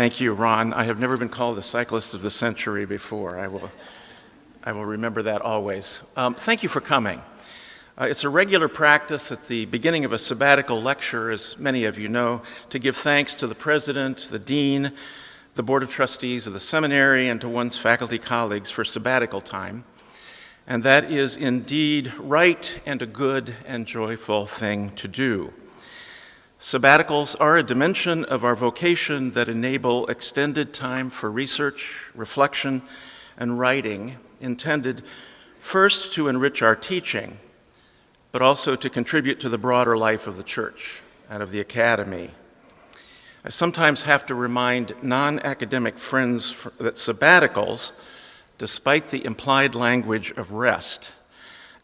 Thank you, Ron. I have never been called the cyclist of the century before. I will remember that always. Thank you for coming. It's a regular practice at the beginning of a sabbatical lecture, as many of you know, to give thanks to the president, the dean, the board of trustees of the seminary, and to one's faculty colleagues for sabbatical time. And that is indeed right and a good and joyful thing to do. Sabbaticals are a dimension of our vocation that enable extended time for research, reflection, and writing, intended first to enrich our teaching, but also to contribute to the broader life of the church and of the academy. I sometimes have to remind non-academic friends that sabbaticals, despite the implied language of rest,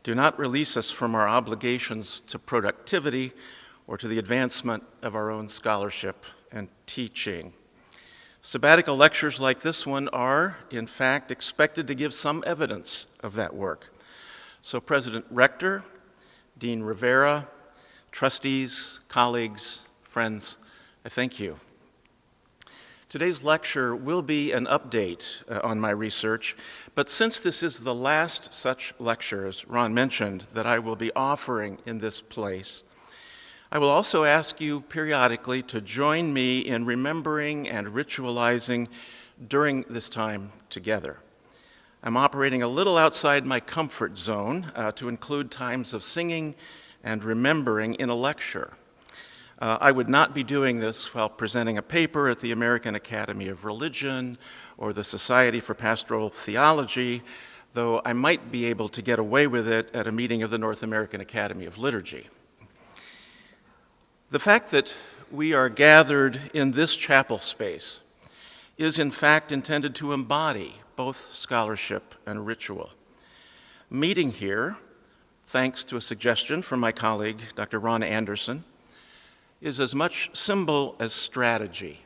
do not release us from our obligations to productivity or to the advancement of our own scholarship and teaching. Sabbatical lectures like this one are, in fact, expected to give some evidence of that work. So President Rector, Dean Rivera, trustees, colleagues, friends, I thank you. Today's lecture will be an update on my research, but since this is the last such lecture, as Ron mentioned, that I will be offering in this place, I will also ask you periodically to join me in remembering and ritualizing during this time together. I'm operating a little outside my comfort zone to include times of singing and remembering in a lecture. I would not be doing this while presenting a paper at the American Academy of Religion or the Society for Pastoral Theology, though I might be able to get away with it at a meeting of the North American Academy of Liturgy. The fact that we are gathered in this chapel space is in fact intended to embody both scholarship and ritual. Meeting here, thanks to a suggestion from my colleague, Dr. Ron Anderson, is as much symbol as strategy.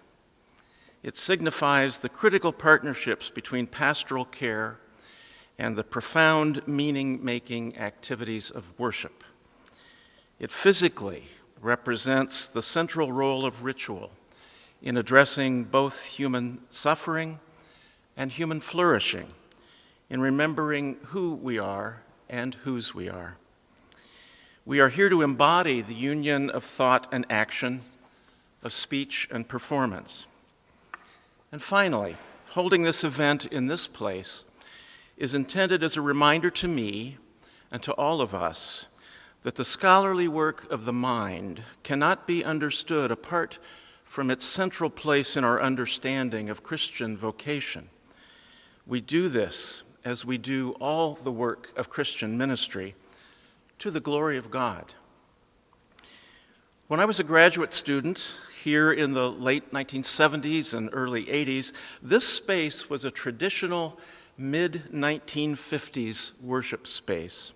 It signifies the critical partnerships between pastoral care and the profound meaning-making activities of worship. It physically represents the central role of ritual in addressing both human suffering and human flourishing, in remembering who we are and whose we are. We are here to embody the union of thought and action, of speech and performance. And finally, holding this event in this place is intended as a reminder to me and to all of us that the scholarly work of the mind cannot be understood apart from its central place in our understanding of Christian vocation. We do this, as we do all the work of Christian ministry, to the glory of God. When I was a graduate student here in the late 1970s and early 80s, this space was a traditional mid-1950s worship space.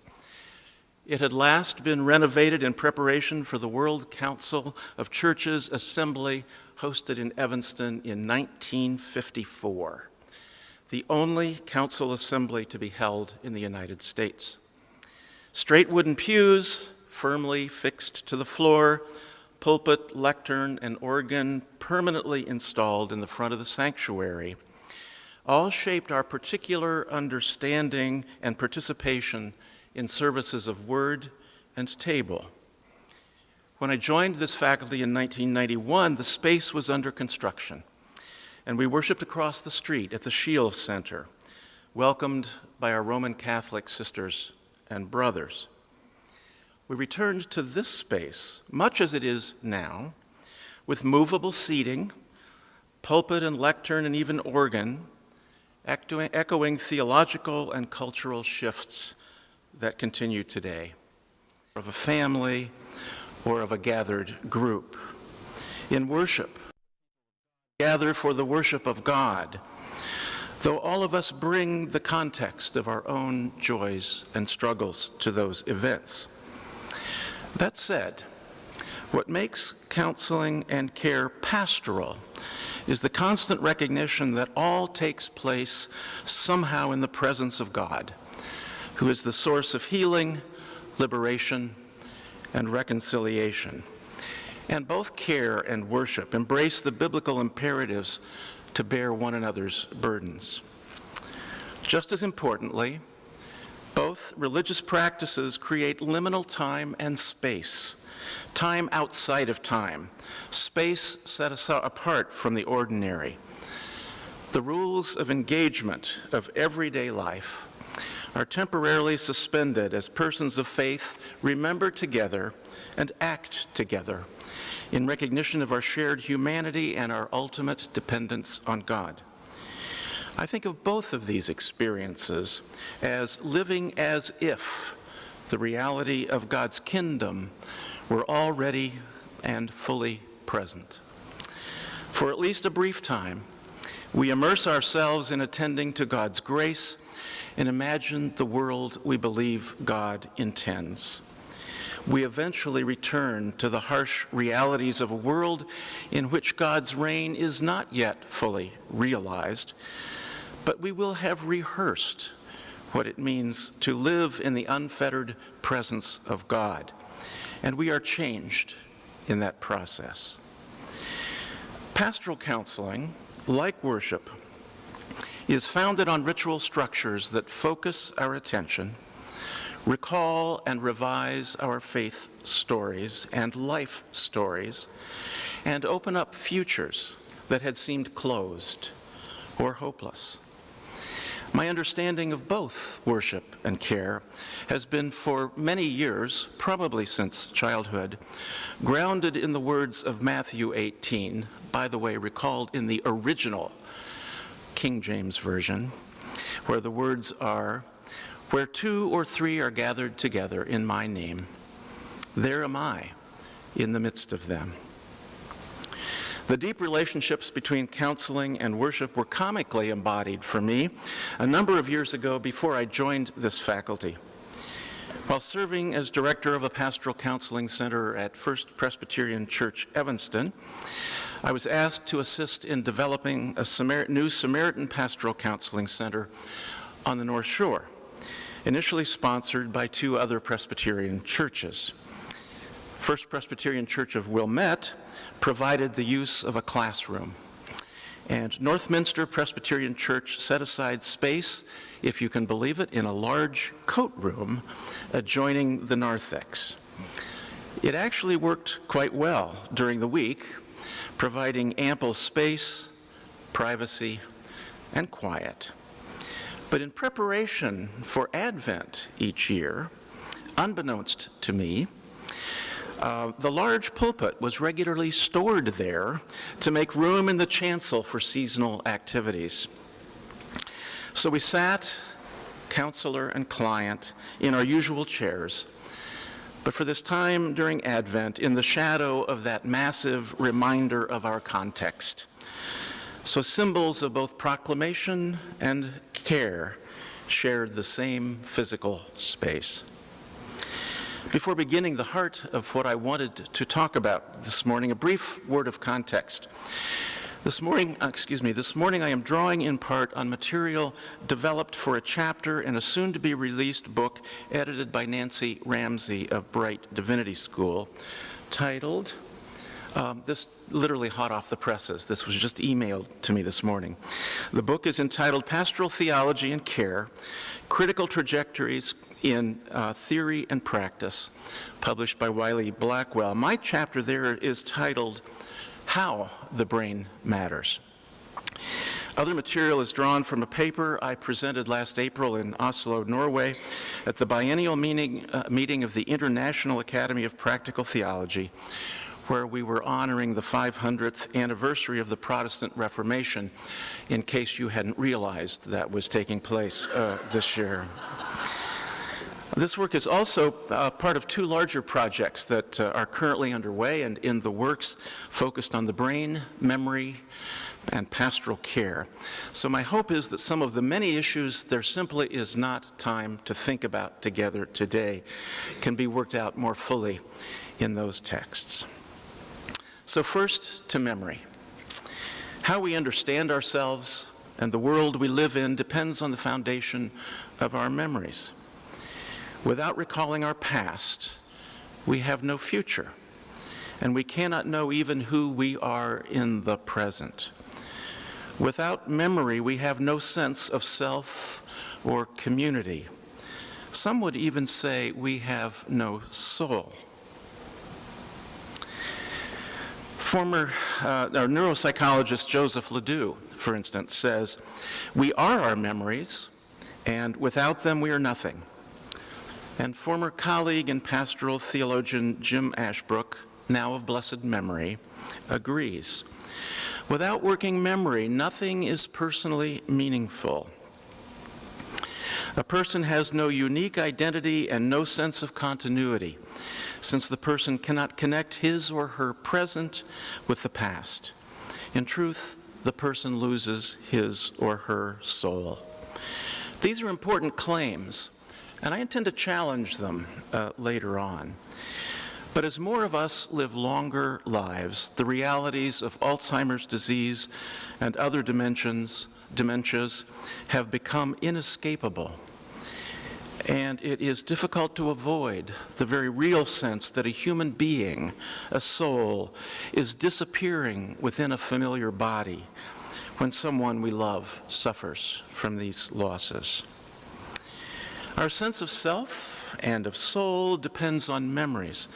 It had last been renovated in preparation for the World Council of Churches Assembly hosted in Evanston in 1954, the only council assembly to be held in the United States. Straight wooden pews, firmly fixed to the floor, pulpit, lectern, and organ permanently installed in the front of the sanctuary, all shaped our particular understanding and participation in services of word and table. When I joined this faculty in 1991, the space was under construction, and we worshiped across the street at the Shield Center, welcomed by our Roman Catholic sisters and brothers. We returned to this space, much as it is now, with movable seating, pulpit and lectern and even organ, echoing theological and cultural shifts that continue today, of a family or of a gathered group. In worship, gather for the worship of God, though all of us bring the context of our own joys and struggles to those events. That said, what makes counseling and care pastoral is the constant recognition that all takes place somehow in the presence of God, who is the source of healing, liberation, and reconciliation. And both care and worship embrace the biblical imperatives to bear one another's burdens. Just as importantly, both religious practices create liminal time and space, time outside of time, space set apart from the ordinary. The rules of engagement of everyday life are temporarily suspended as persons of faith remember together and act together in recognition of our shared humanity and our ultimate dependence on God. I think of both of these experiences as living as if the reality of God's kingdom were already and fully present. For at least a brief time, we immerse ourselves in attending to God's grace and imagine the world we believe God intends. We eventually return to the harsh realities of a world in which God's reign is not yet fully realized, but we will have rehearsed what it means to live in the unfettered presence of God, and we are changed in that process. Pastoral counseling, like worship, is founded on ritual structures that focus our attention, recall and revise our faith stories and life stories, and open up futures that had seemed closed or hopeless. My understanding of both worship and care has been for many years, probably since childhood, grounded in the words of Matthew 18, by the way, recalled in the original King James Version, where the words are, "Where 2 or 3 are gathered together in my name, there am I in the midst of them." The deep relationships between counseling and worship were comically embodied for me a number of years ago before I joined this faculty. While serving as director of a pastoral counseling center at First Presbyterian Church, Evanston, I was asked to assist in developing a new Samaritan pastoral counseling center on the North Shore, initially sponsored by 2 other Presbyterian churches. First Presbyterian Church of Wilmette provided the use of a classroom, and Northminster Presbyterian Church set aside space, if you can believe it, in a large coat room adjoining the narthex. It actually worked quite well during the week, providing ample space, privacy, and quiet. But in preparation for Advent each year, unbeknownst to me, the large pulpit was regularly stored there to make room in the chancel for seasonal activities. So we sat, counselor and client, in our usual chairs, but for this time during Advent, in the shadow of that massive reminder of our context. So symbols of both proclamation and care shared the same physical space. Before beginning the heart of what I wanted to talk about this morning, a brief word of context. This morning I am drawing in part on material developed for a chapter in a soon-to-be-released book edited by Nancy Ramsey of Bright Divinity School, titled, this literally hot off the presses, this was just emailed to me this morning. The book is entitled Pastoral Theology and Care, Critical Trajectories in Theory and Practice, published by Wiley-Blackwell. My chapter there is titled, How the Brain Matters. Other material is drawn from a paper I presented last April in Oslo, Norway, at the biennial meeting of the International Academy of Practical Theology, where we were honoring the 500th anniversary of the Protestant Reformation, in case you hadn't realized that was taking place this year. This work is also part of 2 larger projects that are currently underway and in the works, focused on the brain, memory, and pastoral care. So my hope is that some of the many issues there simply is not time to think about together today can be worked out more fully in those texts. So first, to memory. How we understand ourselves and the world we live in depends on the foundation of our memories. Without recalling our past, we have no future. and we cannot know even who we are in the present. Without memory, we have no sense of self or community. Some would even say we have no soul. Former neuropsychologist Joseph Ledoux, for instance, says, "We are our memories, and without them we are nothing." And former colleague and pastoral theologian Jim Ashbrook, now of blessed memory, agrees. Without working memory, nothing is personally meaningful. A person has no unique identity and no sense of continuity, since the person cannot connect his or her present with the past. In truth, the person loses his or her soul. These are important claims, and I intend to challenge them later on. But as more of us live longer lives, the realities of Alzheimer's disease and other dementias have become inescapable. And it is difficult to avoid the very real sense that a human being, a soul, is disappearing within a familiar body when someone we love suffers from these losses. Our sense of self and of soul depends on memories,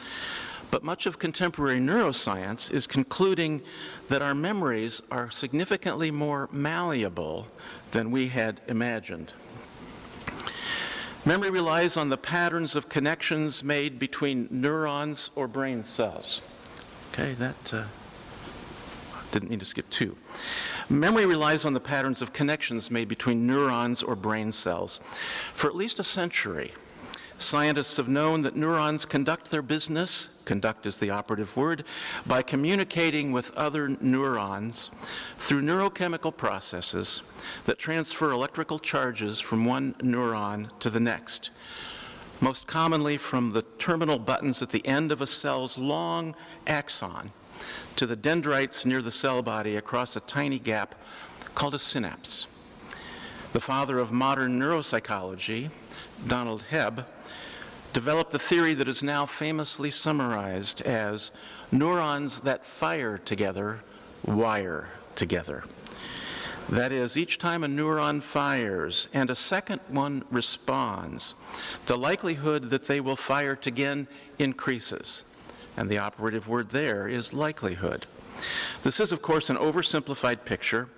but much of contemporary neuroscience is concluding that our memories are significantly more malleable than we had imagined. Memory relies on the patterns of connections made between neurons or brain cells. Okay, that didn't mean to skip two. Memory relies on the patterns of connections made between neurons or brain cells. For at least a century, scientists have known that neurons conduct their business, conduct is the operative word, by communicating with other neurons through neurochemical processes that transfer electrical charges from one neuron to the next, most commonly from the terminal buttons at the end of a cell's long axon to the dendrites near the cell body across a tiny gap called a synapse. The father of modern neuropsychology, Donald Hebb, developed the theory that is now famously summarized as neurons that fire together, wire together. That is, each time a neuron fires and a second one responds, the likelihood that they will fire again increases. And the operative word there is likelihood. This is, of course, an oversimplified picture.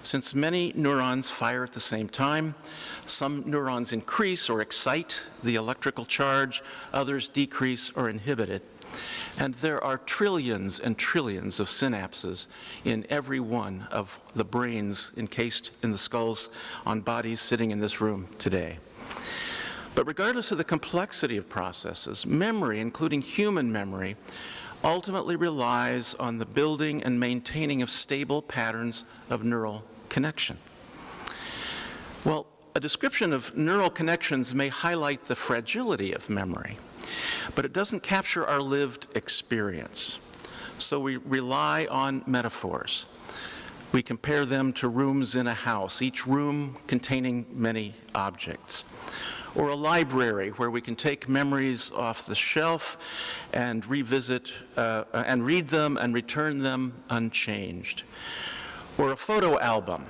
Since many neurons fire at the same time, some neurons increase or excite the electrical charge, others decrease or inhibit it. And there are trillions and trillions of synapses in every one of the brains encased in the skulls on bodies sitting in this room today. But regardless of the complexity of processes, memory, including human memory, ultimately relies on the building and maintaining of stable patterns of neural connection. Well, a description of neural connections may highlight the fragility of memory, but it doesn't capture our lived experience. So we rely on metaphors. We compare them to rooms in a house, each room containing many objects. Or a library where we can take memories off the shelf and revisit and read them and return them unchanged. Or a photo album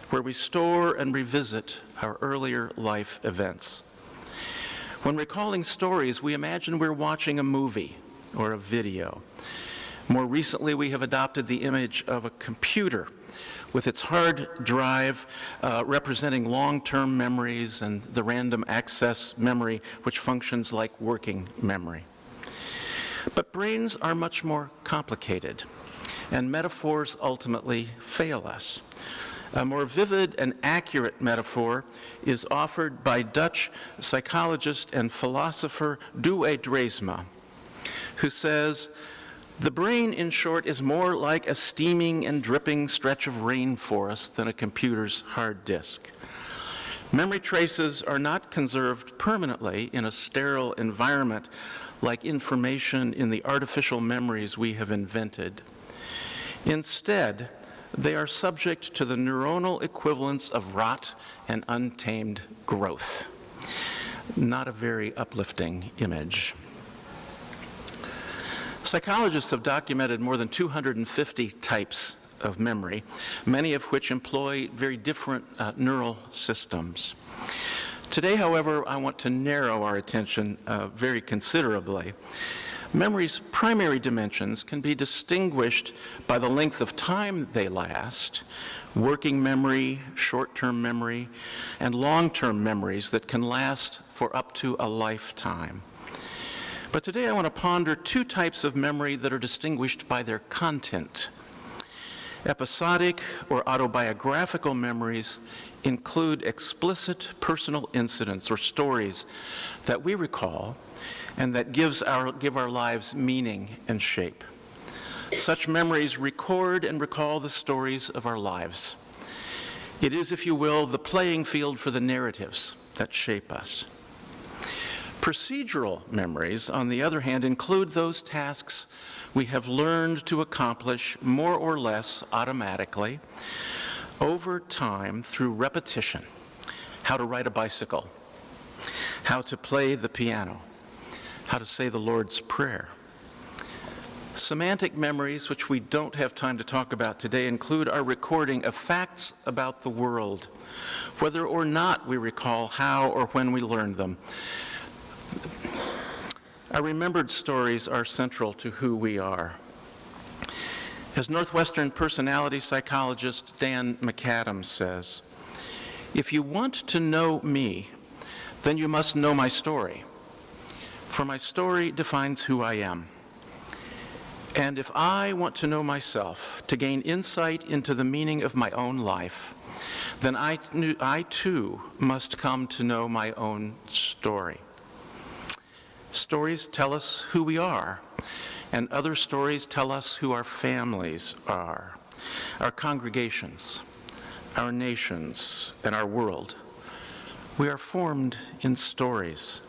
where we store and revisit our earlier life events. When recalling stories, we imagine we're watching a movie or a video. More recently, we have adopted the image of a computer with its hard drive representing long-term memories and the random access memory, which functions like working memory. But brains are much more complicated, and metaphors ultimately fail us. A more vivid and accurate metaphor is offered by Dutch psychologist and philosopher Douwe Dresma, who says, "The brain, in short, is more like a steaming and dripping stretch of rainforest than a computer's hard disk. Memory traces are not conserved permanently in a sterile environment like information in the artificial memories we have invented. Instead, they are subject to the neuronal equivalents of rot and untamed growth." Not a very uplifting image. Psychologists have documented more than 250 types of memory, many of which employ very different neural systems. Today, however, I want to narrow our attention very considerably. Memory's primary dimensions can be distinguished by the length of time they last: working memory, short-term memory, and long-term memories that can last for up to a lifetime. But today I want to ponder two types of memory that are distinguished by their content. Episodic or autobiographical memories include explicit personal incidents or stories that we recall and that give our lives meaning and shape. Such memories record and recall the stories of our lives. It is, if you will, the playing field for the narratives that shape us. Procedural memories, on the other hand, include those tasks we have learned to accomplish more or less automatically over time through repetition. How to ride a bicycle, how to play the piano, how to say the Lord's Prayer. Semantic memories, which we don't have time to talk about today, include our recording of facts about the world, whether or not we recall how or when we learned them. Our remembered stories are central to who we are. As Northwestern personality psychologist Dan McAdams says, "If you want to know me, then you must know my story. For my story defines who I am. And if I want to know myself, to gain insight into the meaning of my own life, then I too must come to know my own story." Stories tell us who we are, and other stories tell us who our families are, our congregations, our nations, and our world. We are formed in stories.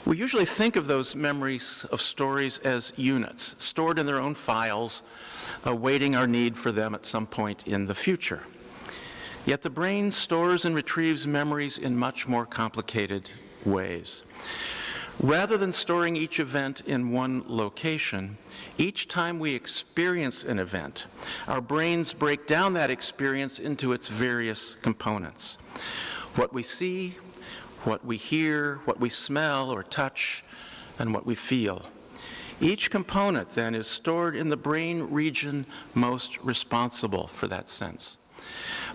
We usually think of those memories of stories as units, stored in their own files, awaiting our need for them at some point in the future. Yet the brain stores and retrieves memories in much more complicated ways. Rather than storing each event in one location, each time we experience an event, our brains break down that experience into its various components. What we see, what we hear, what we smell or touch, and what we feel. Each component then is stored in the brain region most responsible for that sense.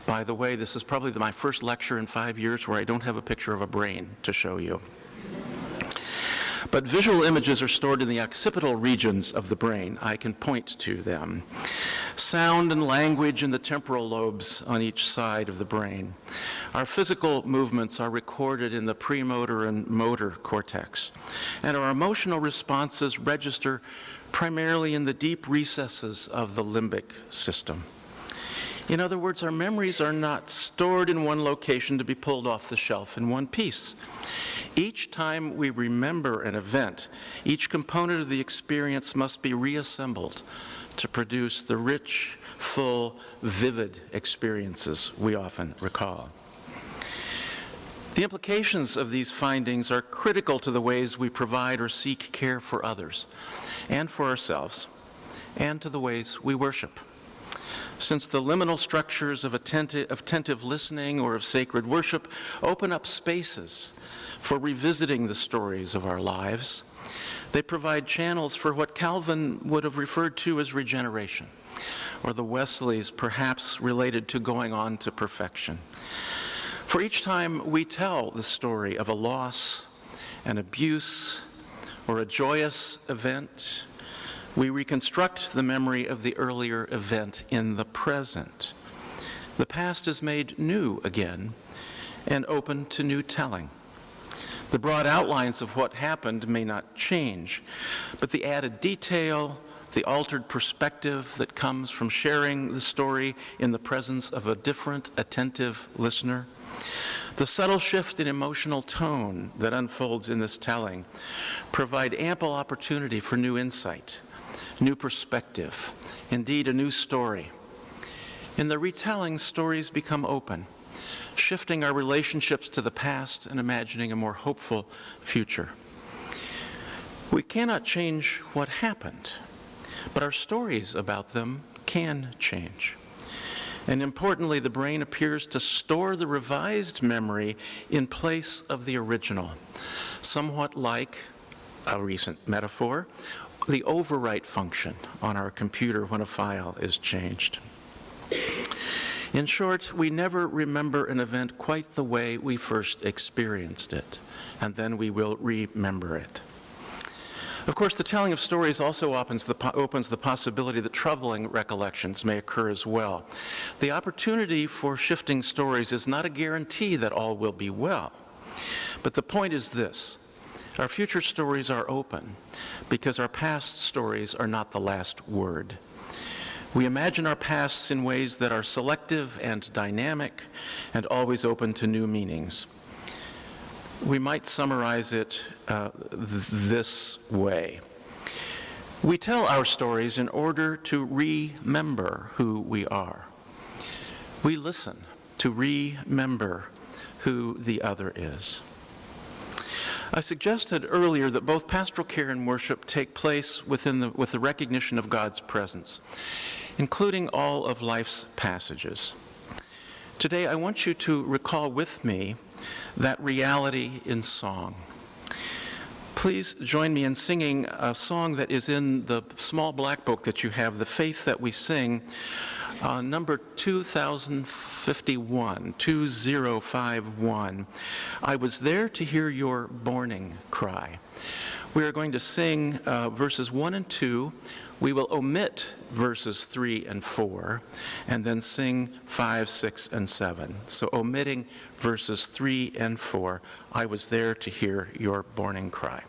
By the way, this is probably my first lecture in 5 years where I don't have a picture of a brain to show you. But visual images are stored in the occipital regions of the brain. I can point to them. Sound and language in the temporal lobes on each side of the brain. Our physical movements are recorded in the premotor and motor cortex. And our emotional responses register primarily in the deep recesses of the limbic system. In other words, our memories are not stored in one location to be pulled off the shelf in one piece. Each time we remember an event, each component of the experience must be reassembled to produce the rich, full, vivid experiences we often recall. The implications of these findings are critical to the ways we provide or seek care for others and for ourselves, and to the ways we worship. Since the liminal structures of attentive listening or of sacred worship open up spaces for revisiting the stories of our lives, they provide channels for what Calvin would have referred to as regeneration, or the Wesleys perhaps related to going on to perfection. For each time we tell the story of a loss, an abuse, or a joyous event, we reconstruct the memory of the earlier event in the present. The past is made new again and open to new telling. The broad outlines of what happened may not change, but the added detail, the altered perspective that comes from sharing the story in the presence of a different, attentive listener, the subtle shift in emotional tone that unfolds in this telling provide ample opportunity for new insight, new perspective, indeed a new story. In the retelling, stories become open, shifting our relationships to the past and imagining a more hopeful future. We cannot change what happened, but our stories about them can change. And importantly, the brain appears to store the revised memory in place of the original, somewhat like a recent metaphor, the overwrite function on our computer when a file is changed. In short, we never remember an event quite the way we first experienced it, and then we will remember it. Of course, the telling of stories also opens the possibility that troubling recollections may occur as well. The opportunity for shifting stories is not a guarantee that all will be well. But the point is this: our future stories are open because our past stories are not the last word. We imagine our pasts in ways that are selective and dynamic and always open to new meanings. We might summarize it this way. We tell our stories in order to remember who we are. We listen to remember who the other is. I suggested earlier that both pastoral care and worship take place with the recognition of God's presence, including all of life's passages. Today, I want you to recall with me that reality in song. Please join me in singing a song that is in the small black book that you have, The Faith That We Sing, number 2051. I was there to hear your mourning cry. We are going to sing verses 1 and 2. We will omit verses 3 and 4, and then sing 5, 6, and 7. So omitting verses 3 and 4, I was there to hear your mourning cry.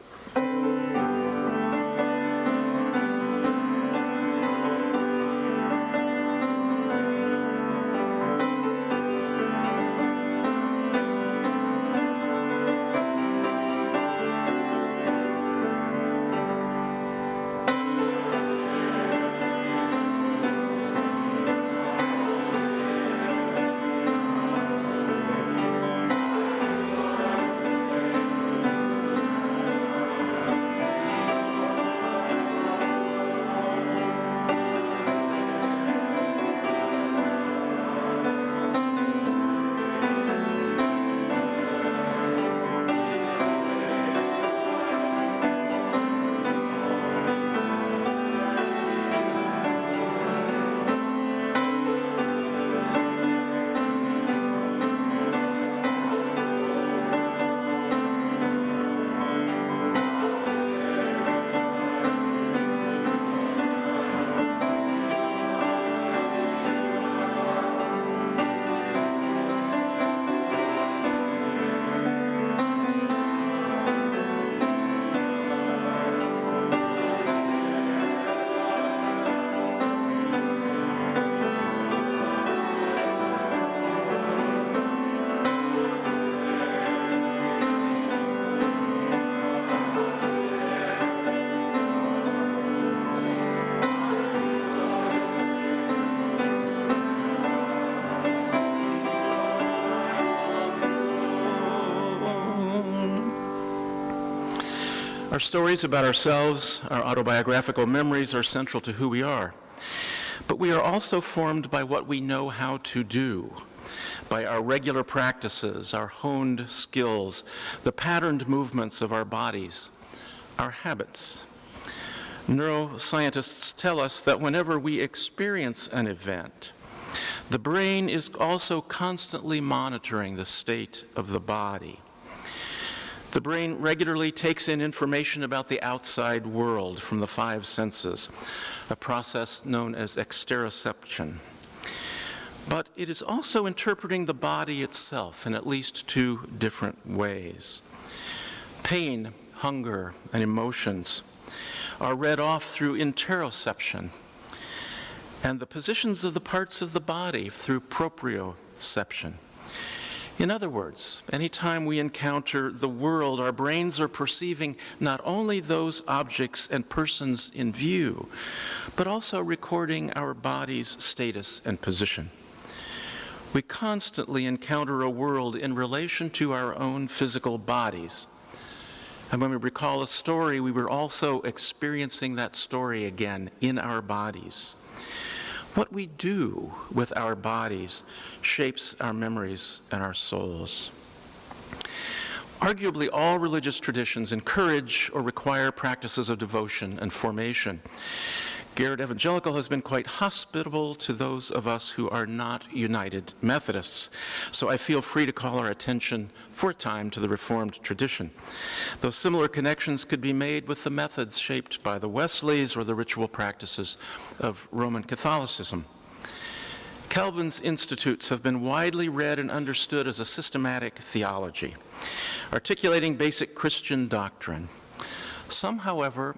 Our stories about ourselves, our autobiographical memories, are central to who we are. But we are also formed by what we know how to do, by our regular practices, our honed skills, the patterned movements of our bodies, our habits. Neuroscientists tell us that whenever we experience an event, the brain is also constantly monitoring the state of the body. The brain regularly takes in information about the outside world from the five senses, a process known as exteroception. But it is also interpreting the body itself in at least two different ways. Pain, hunger, and emotions are read off through interoception, and the positions of the parts of the body through proprioception. In other words, anytime we encounter the world, our brains are perceiving not only those objects and persons in view, but also recording our body's status and position. We constantly encounter a world in relation to our own physical bodies, And when we recall a story, we were also experiencing that story again in our bodies. What we do with our bodies shapes our memories and our souls. Arguably, all religious traditions encourage or require practices of devotion and formation. Garrett-Evangelical has been quite hospitable to those of us who are not United Methodists, so I feel free to call our attention for a time to the Reformed tradition. Though similar connections could be made with the methods shaped by the Wesleys or the ritual practices of Roman Catholicism. Calvin's institutes have been widely read and understood as a systematic theology, articulating basic Christian doctrine. Some, however,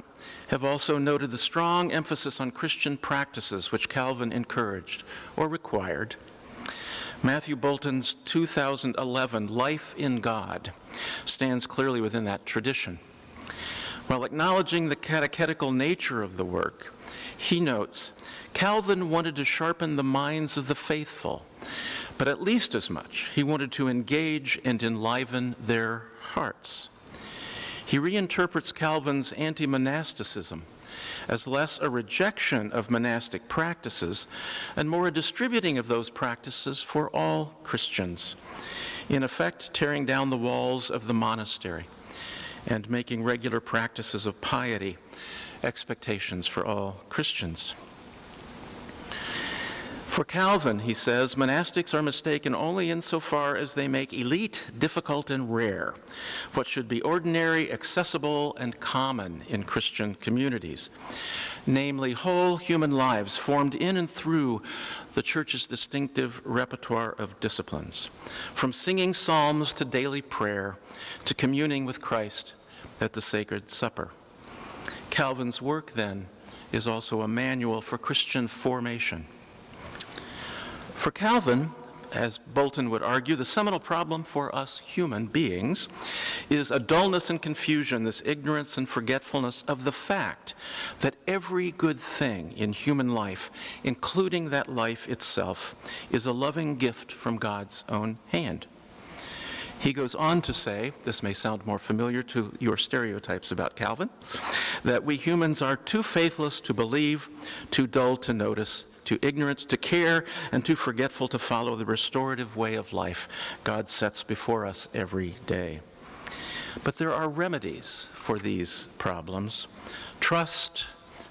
have also noted the strong emphasis on Christian practices which Calvin encouraged or required. Matthew Bolton's 2011 Life in God stands clearly within that tradition. While acknowledging the catechetical nature of the work, he notes, Calvin wanted to sharpen the minds of the faithful, but at least as much, he wanted to engage and enliven their hearts. He reinterprets Calvin's anti-monasticism as less a rejection of monastic practices and more a distributing of those practices for all Christians, in effect tearing down the walls of the monastery and making regular practices of piety expectations for all Christians. For Calvin, he says, monastics are mistaken only insofar as they make elite difficult and rare, what should be ordinary, accessible, and common in Christian communities, namely whole human lives formed in and through the Church's distinctive repertoire of disciplines, from singing psalms to daily prayer to communing with Christ at the Sacred Supper. Calvin's work, then, is also a manual for Christian formation. For Calvin, as Bolton would argue, the seminal problem for us human beings is a dullness and confusion, this ignorance and forgetfulness of the fact that every good thing in human life, including that life itself, is a loving gift from God's own hand. He goes on to say, this may sound more familiar to your stereotypes about Calvin, that we humans are too faithless to believe, too dull to notice, too ignorant to care, and too forgetful to follow the restorative way of life God sets before us every day. But there are remedies for these problems: trust,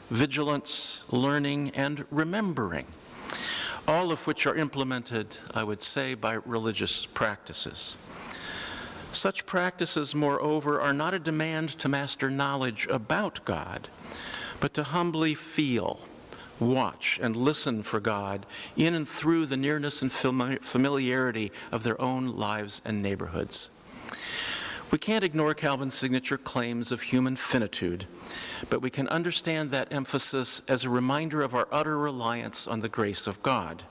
vigilance, learning, and remembering, all of which are implemented, I would say, by religious practices. Such practices, moreover, are not a demand to master knowledge about God, but to humbly feel, watch, and listen for God in and through the nearness and familiarity of their own lives and neighborhoods. We can't ignore Calvin's signature claims of human finitude, but we can understand that emphasis as a reminder of our utter reliance on the grace of God.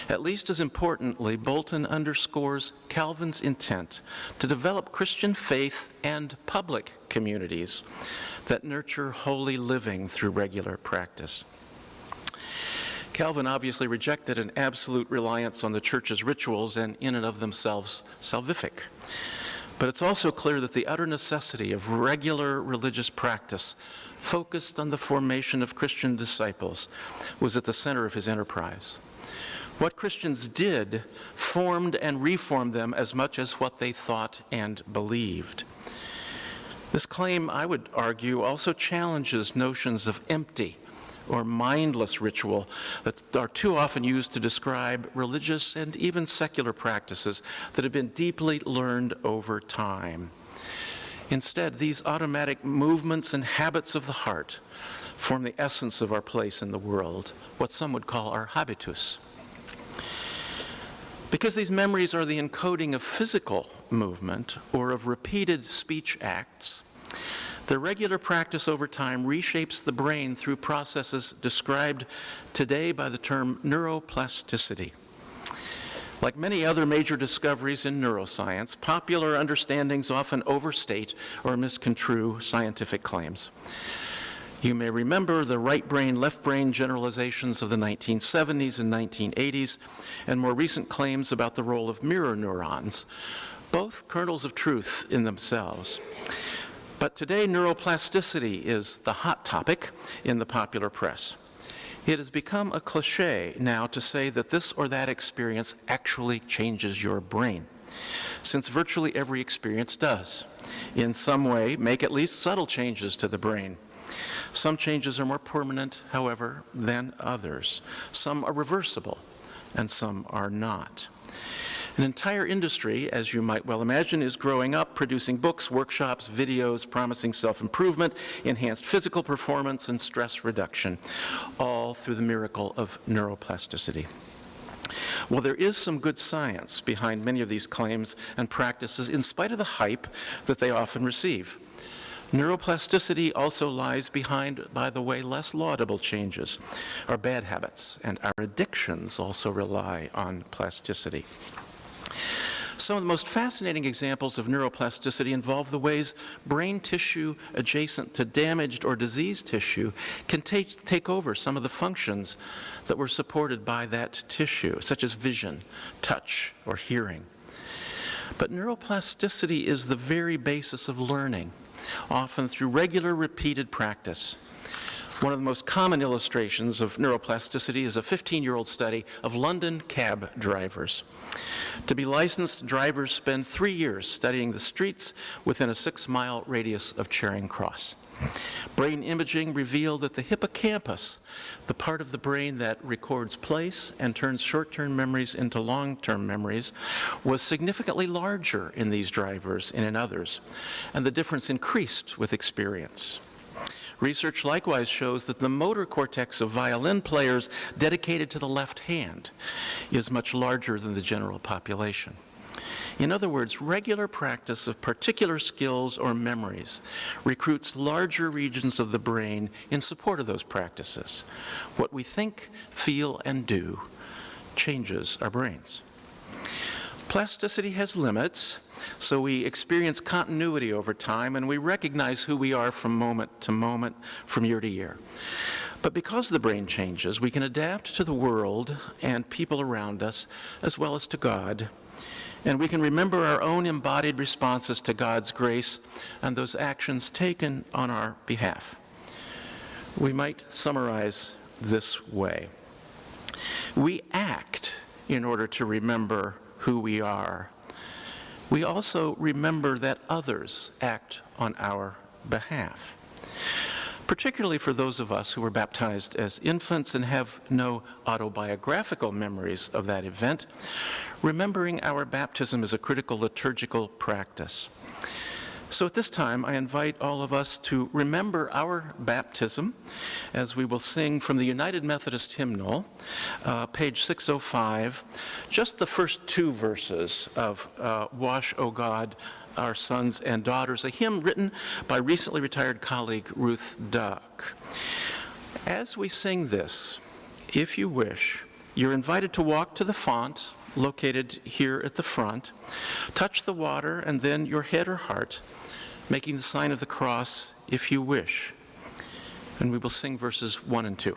At least as importantly, Bolton underscores Calvin's intent to develop Christian faith and public communities that nurture holy living through regular practice. Calvin obviously rejected an absolute reliance on the Church's rituals and in and of themselves salvific. But it's also clear that the utter necessity of regular religious practice focused on the formation of Christian disciples was at the center of his enterprise. What Christians did formed and reformed them as much as what they thought and believed. This claim, I would argue, also challenges notions of empty or mindless ritual that are too often used to describe religious and even secular practices that have been deeply learned over time. Instead, these automatic movements and habits of the heart form the essence of our place in the world, what some would call our habitus. Because these memories are the encoding of physical movement or of repeated speech acts, the regular practice over time reshapes the brain through processes described today by the term neuroplasticity. Like many other major discoveries in neuroscience, popular understandings often overstate or misconstrue scientific claims. You may remember the right brain, left brain generalizations of the 1970s and 1980s, and more recent claims about the role of mirror neurons, both kernels of truth in themselves. But today, neuroplasticity is the hot topic in the popular press. It has become a cliche now to say that this or that experience actually changes your brain, since virtually every experience does, in some way, make at least subtle changes to the brain. Some changes are more permanent, however, than others. Some are reversible, and some are not. An entire industry, as you might well imagine, is growing up, producing books, workshops, videos, promising self-improvement, enhanced physical performance, and stress reduction, all through the miracle of neuroplasticity. Well, there is some good science behind many of these claims and practices, in spite of the hype that they often receive. Neuroplasticity also lies behind, by the way, less laudable changes. Our bad habits and our addictions also rely on plasticity. Some of the most fascinating examples of neuroplasticity involve the ways brain tissue adjacent to damaged or diseased tissue can take over some of the functions that were supported by that tissue, such as vision, touch, or hearing. But neuroplasticity is the very basis of learning, often through regular, repeated practice. One of the most common illustrations of neuroplasticity is a 15-year-old study of London cab drivers. To be licensed, drivers spend 3 years studying the streets within a 6-mile radius of Charing Cross. Brain imaging revealed that the hippocampus, the part of the brain that records place and turns short-term memories into long-term memories, was significantly larger in these drivers and in others, and the difference increased with experience. Research likewise shows that the motor cortex of violin players dedicated to the left hand is much larger than the general population. In other words, regular practice of particular skills or memories recruits larger regions of the brain in support of those practices. What we think, feel, and do changes our brains. Plasticity has limits, so we experience continuity over time, and we recognize who we are from moment to moment, from year to year. But because the brain changes, we can adapt to the world and people around us, as well as to God, and we can remember our own embodied responses to God's grace and those actions taken on our behalf. We might summarize this way. We act in order to remember who we are. We also remember that others act on our behalf. Particularly for those of us who were baptized as infants and have no autobiographical memories of that event, remembering our baptism is a critical liturgical practice. So at this time, I invite all of us to remember our baptism as we will sing from the United Methodist hymnal, page 605, just the first 2 verses of Wash, O God, Our Sons and Daughters, a hymn written by recently retired colleague Ruth Duck. As we sing this, if you wish, you're invited to walk to the font located here at the front, touch the water and then your head or heart, making the sign of the cross if you wish. And we will sing verses 1 and 2.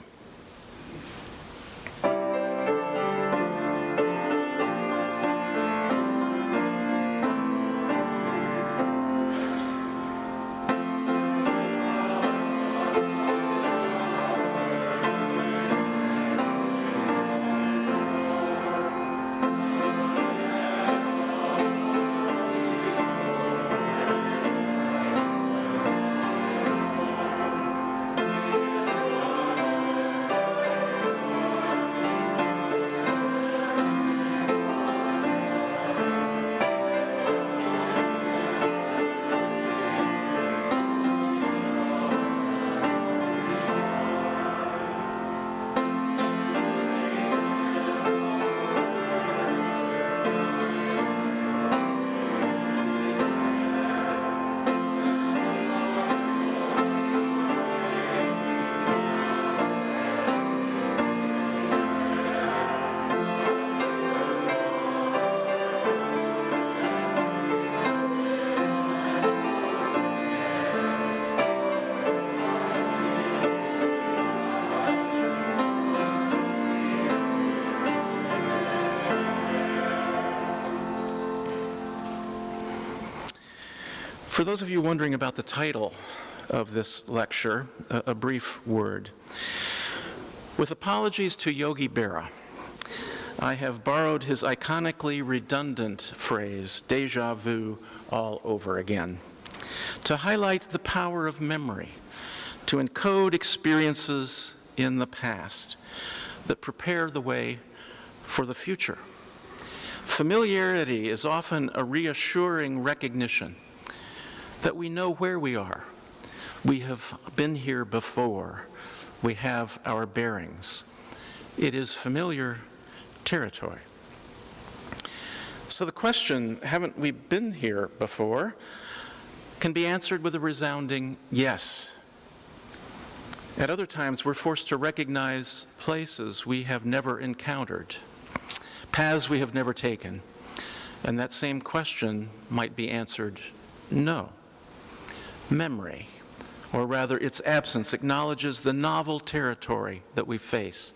For those of you wondering about the title of this lecture, a brief word. With apologies to Yogi Berra, I have borrowed his iconically redundant phrase, deja vu all over again, to highlight the power of memory, to encode experiences in the past that prepare the way for the future. Familiarity is often a reassuring recognition that we know where we are. We have been here before. We have our bearings. It is familiar territory. So the question, haven't we been here before, can be answered with a resounding yes. At other times, we're forced to recognize places we have never encountered, paths we have never taken, and that same question might be answered no. Memory, or rather its absence, acknowledges the novel territory that we face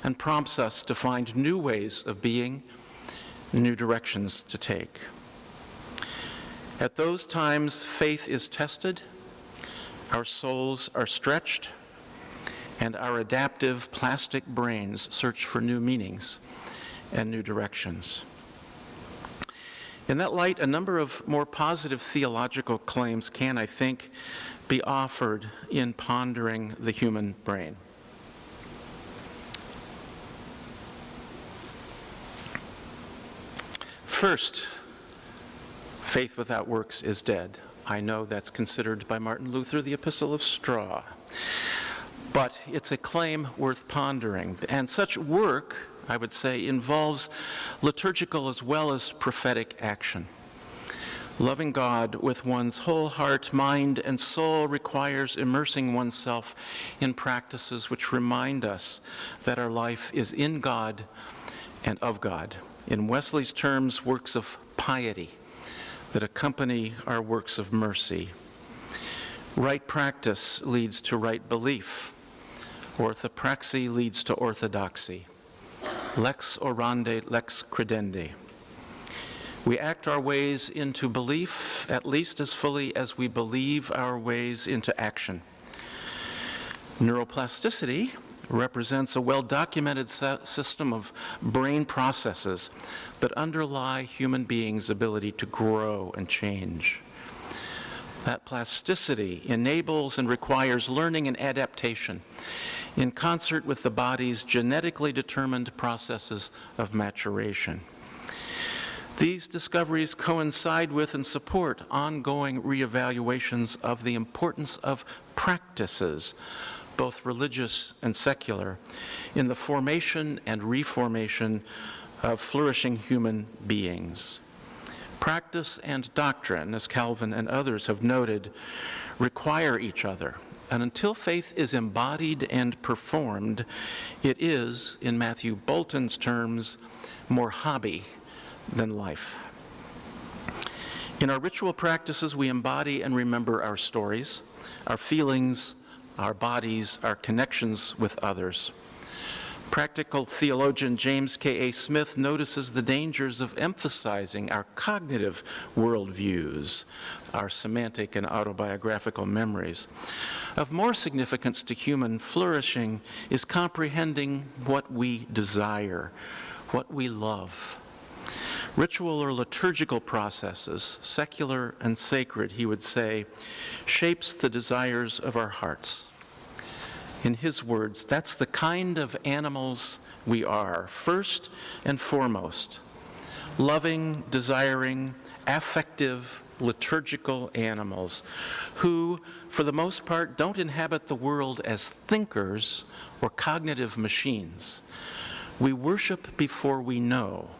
and prompts us to find new ways of being, new directions to take. At those times, faith is tested, our souls are stretched, and our adaptive plastic brains search for new meanings and new directions. In that light, a number of more positive theological claims can, I think, be offered in pondering the human brain. First, faith without works is dead. I know that's considered by Martin Luther the epistle of straw. But it's a claim worth pondering. And such work, I would say, involves liturgical as well as prophetic action. Loving God with one's whole heart, mind, and soul requires immersing oneself in practices which remind us that our life is in God and of God. In Wesley's terms, works of piety that accompany our works of mercy. Right practice leads to right belief. Orthopraxy leads to orthodoxy. Lex orandi, lex credendi. We act our ways into belief at least as fully as we believe our ways into action. Neuroplasticity represents a well-documented system of brain processes that underlie human beings' ability to grow and change. That plasticity enables and requires learning and adaptation in concert with the body's genetically determined processes of maturation. These discoveries coincide with and support ongoing reevaluations of the importance of practices, both religious and secular, in the formation and reformation of flourishing human beings. Practice and doctrine, as Calvin and others have noted, require each other. And until faith is embodied and performed, it is, in Matthew Bolton's terms, more hobby than life. In our ritual practices, we embody and remember our stories, our feelings, our bodies, our connections with others. Practical theologian James K.A. Smith notices the dangers of emphasizing our cognitive worldviews, our semantic and autobiographical memories. Of more significance to human flourishing is comprehending what we desire, what we love. Ritual or liturgical processes, secular and sacred, he would say, shapes the desires of our hearts. In his words, that's the kind of animals we are, first and foremost. Loving, desiring, affective, liturgical animals who, for the most part, don't inhabit the world as thinkers or cognitive machines. We worship before we know,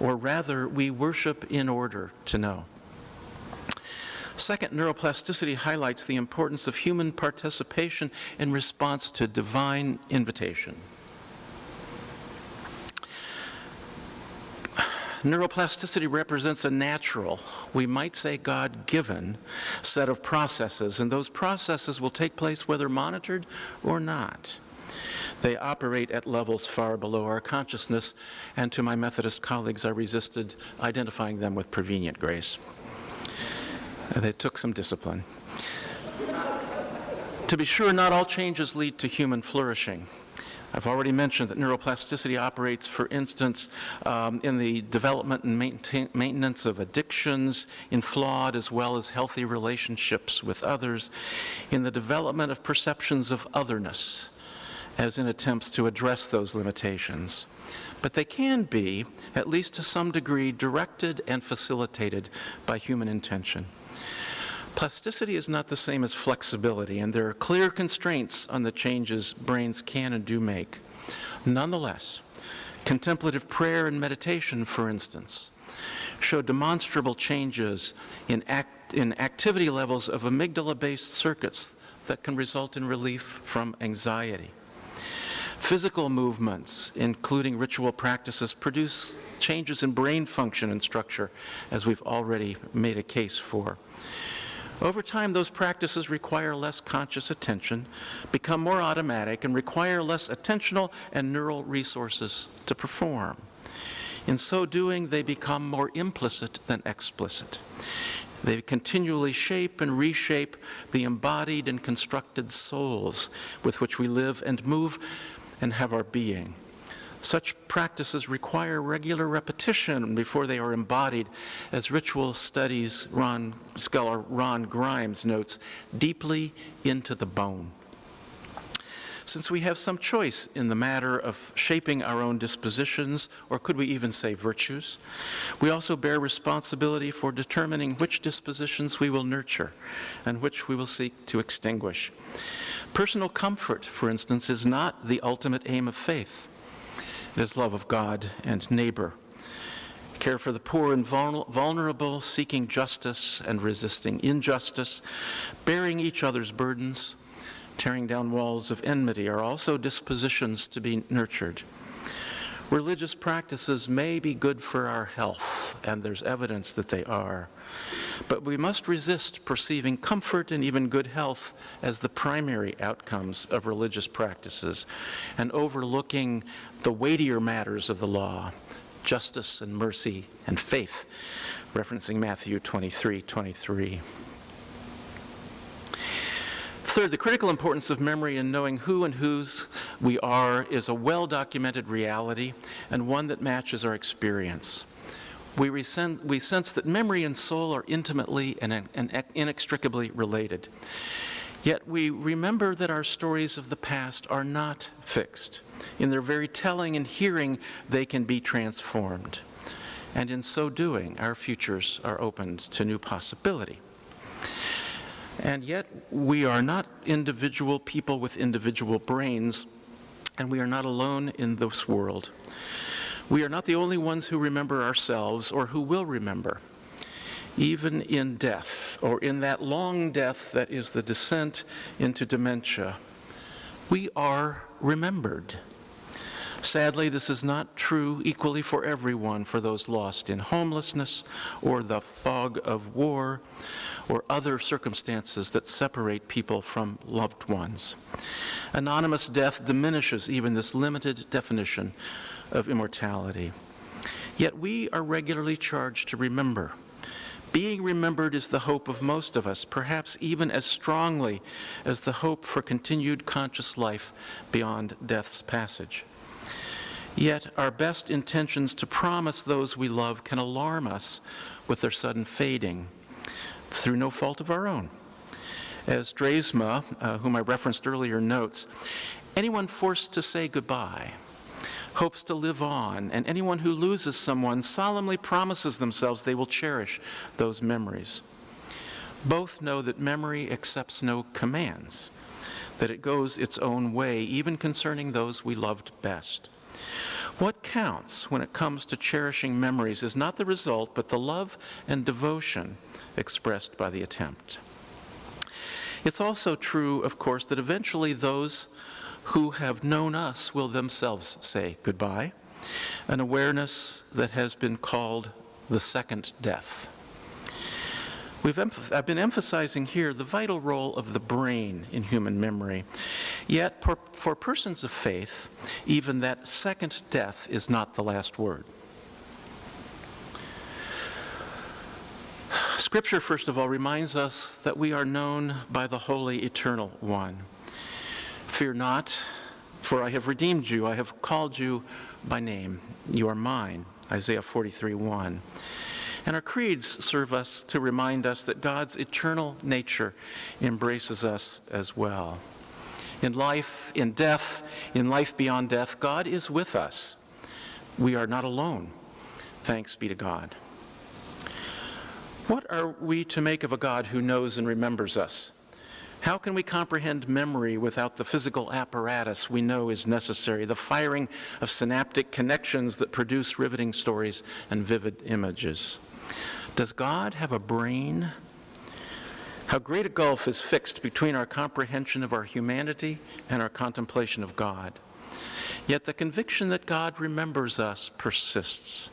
or rather, we worship in order to know. Second, neuroplasticity highlights the importance of human participation in response to divine invitation. Neuroplasticity represents a natural, we might say God-given, set of processes, and those processes will take place whether monitored or not. They operate at levels far below our consciousness, and to my Methodist colleagues, I resisted identifying them with prevenient grace. They took some discipline. To be sure, not all changes lead to human flourishing. I've already mentioned that neuroplasticity operates, for instance, in the development and maintenance of addictions, in flawed as well as healthy relationships with others, in the development of perceptions of otherness, as in attempts to address those limitations. But they can be, at least to some degree, directed and facilitated by human intention. Plasticity is not the same as flexibility, and there are clear constraints on the changes brains can and do make. Nonetheless, contemplative prayer and meditation, for instance, show demonstrable changes in activity levels of amygdala-based circuits that can result in relief from anxiety. Physical movements, including ritual practices, produce changes in brain function and structure, as we've already made a case for. Over time, those practices require less conscious attention, become more automatic, and require less attentional and neural resources to perform. In so doing, they become more implicit than explicit. They continually shape and reshape the embodied and constructed souls with which we live and move and have our being. Such practices require regular repetition before they are embodied, as ritual studies scholar Ron Grimes notes, deeply into the bone. Since we have some choice in the matter of shaping our own dispositions, or could we even say virtues, we also bear responsibility for determining which dispositions we will nurture and which we will seek to extinguish. Personal comfort, for instance, is not the ultimate aim of faith. It is love of God and neighbor. Care for the poor and vulnerable, seeking justice and resisting injustice, bearing each other's burdens, tearing down walls of enmity are also dispositions to be nurtured. Religious practices may be good for our health, and there's evidence that they are. But we must resist perceiving comfort and even good health as the primary outcomes of religious practices, and overlooking the weightier matters of the law, justice and mercy and faith, referencing Matthew 23:23. Third, the critical importance of memory in knowing who and whose we are is a well-documented reality and one that matches our experience. We sense that memory and soul are intimately and inextricably related. Yet we remember that our stories of the past are not fixed. In their very telling and hearing, they can be transformed. And in so doing, our futures are opened to new possibility. And yet, we are not individual people with individual brains, and we are not alone in this world. We are not the only ones who remember ourselves or who will remember. Even in death, or in that long death that is the descent into dementia, we are remembered. Sadly, this is not true equally for everyone, for those lost in homelessness or the fog of war or other circumstances that separate people from loved ones. Anonymous death diminishes even this limited definition of immortality. Yet we are regularly charged to remember. Being remembered is the hope of most of us, perhaps even as strongly as the hope for continued conscious life beyond death's passage. Yet our best intentions to promise those we love can alarm us with their sudden fading through no fault of our own. As Dresma, whom I referenced earlier, notes, anyone forced to say goodbye hopes to live on, and anyone who loses someone solemnly promises themselves they will cherish those memories. Both know that memory accepts no commands, that it goes its own way, even concerning those we loved best. What counts when it comes to cherishing memories is not the result, but the love and devotion expressed by the attempt. It's also true, of course, that eventually those who have known us will themselves say goodbye, an awareness that has been called the second death. I've been emphasizing here the vital role of the brain in human memory. Yet, for persons of faith, even that second death is not the last word. Scripture, first of all, reminds us that we are known by the Holy Eternal One. Fear not, for I have redeemed you. I have called you by name. You are mine. Isaiah 43:1. And our creeds serve us to remind us that God's eternal nature embraces us as well. In life, in death, in life beyond death, God is with us. We are not alone. Thanks be to God. What are we to make of a God who knows and remembers us? How can we comprehend memory without the physical apparatus we know is necessary, the firing of synaptic connections that produce riveting stories and vivid images? Does God have a brain? How great a gulf is fixed between our comprehension of our humanity and our contemplation of God. Yet the conviction that God remembers us persists.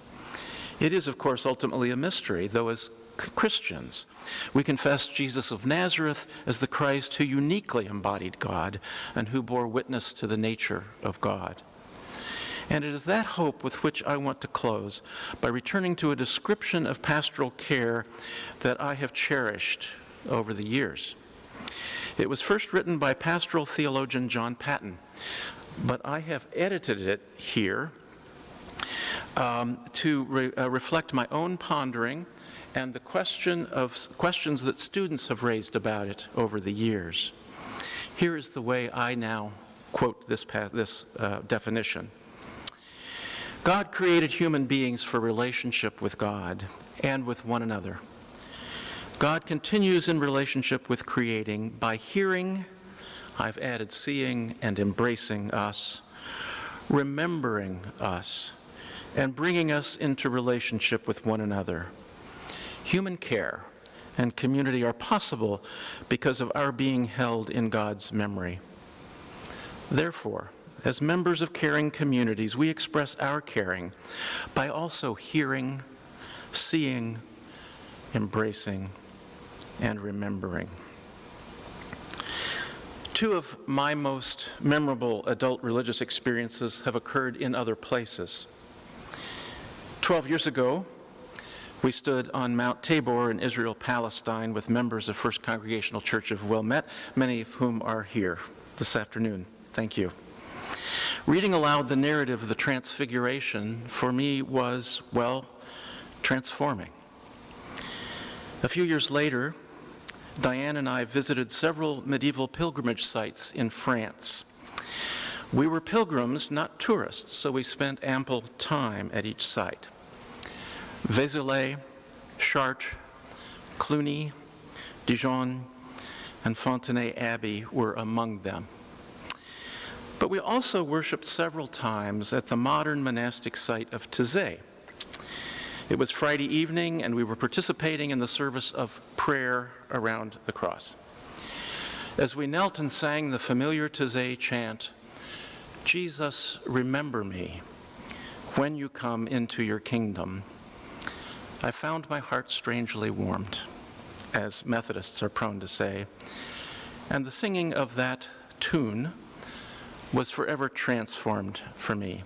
It is, of course, ultimately a mystery, though as Christians, we confess Jesus of Nazareth as the Christ who uniquely embodied God and who bore witness to the nature of God. And it is that hope with which I want to close by returning to a description of pastoral care that I have cherished over the years. It was first written by pastoral theologian John Paton, but I have edited it here to reflect my own pondering and the questions that students have raised about it over the years. Here is the way I now quote this definition. God created human beings for relationship with God and with one another. God continues in relationship with creating by hearing, I've added seeing and embracing us, remembering us, and bringing us into relationship with one another. Human care and community are possible because of our being held in God's memory. Therefore, as members of caring communities, we express our caring by also hearing, seeing, embracing, and remembering. Two of my most memorable adult religious experiences have occurred in other places. 12 years ago, we stood on Mount Tabor in Israel, Palestine, with members of First Congregational Church of Wilmette, many of whom are here this afternoon. Thank you. Reading aloud the narrative of the Transfiguration for me was, well, transforming. A few years later, Diane and I visited several medieval pilgrimage sites in France. We were pilgrims, not tourists, so we spent ample time at each site. Vézelay, Chartres, Cluny, Dijon, and Fontenay Abbey were among them. But we also worshiped several times at the modern monastic site of Taizé. It was Friday evening, and we were participating in the service of prayer around the cross. As we knelt and sang the familiar Taizé chant, Jesus, remember me when you come into your kingdom, I found my heart strangely warmed, as Methodists are prone to say, and the singing of that tune was forever transformed for me.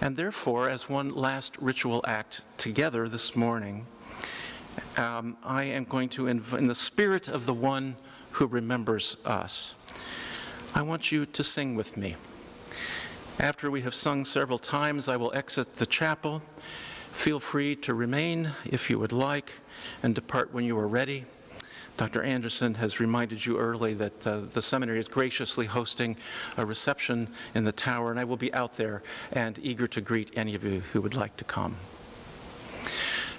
And therefore, as one last ritual act together this morning, I am going to, in the spirit of the one who remembers us, I want you to sing with me. After we have sung several times, I will exit the chapel. Feel free to remain if you would like and depart when you are ready. Dr. Anderson has reminded you early that the seminary is graciously hosting a reception in the tower, and I will be out there and eager to greet any of you who would like to come.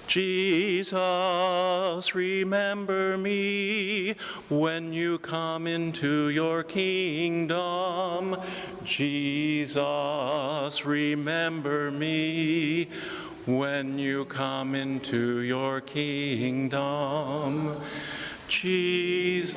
Jesus, remember me when you come into your kingdom. Jesus, remember me when you come into your kingdom. Jesus,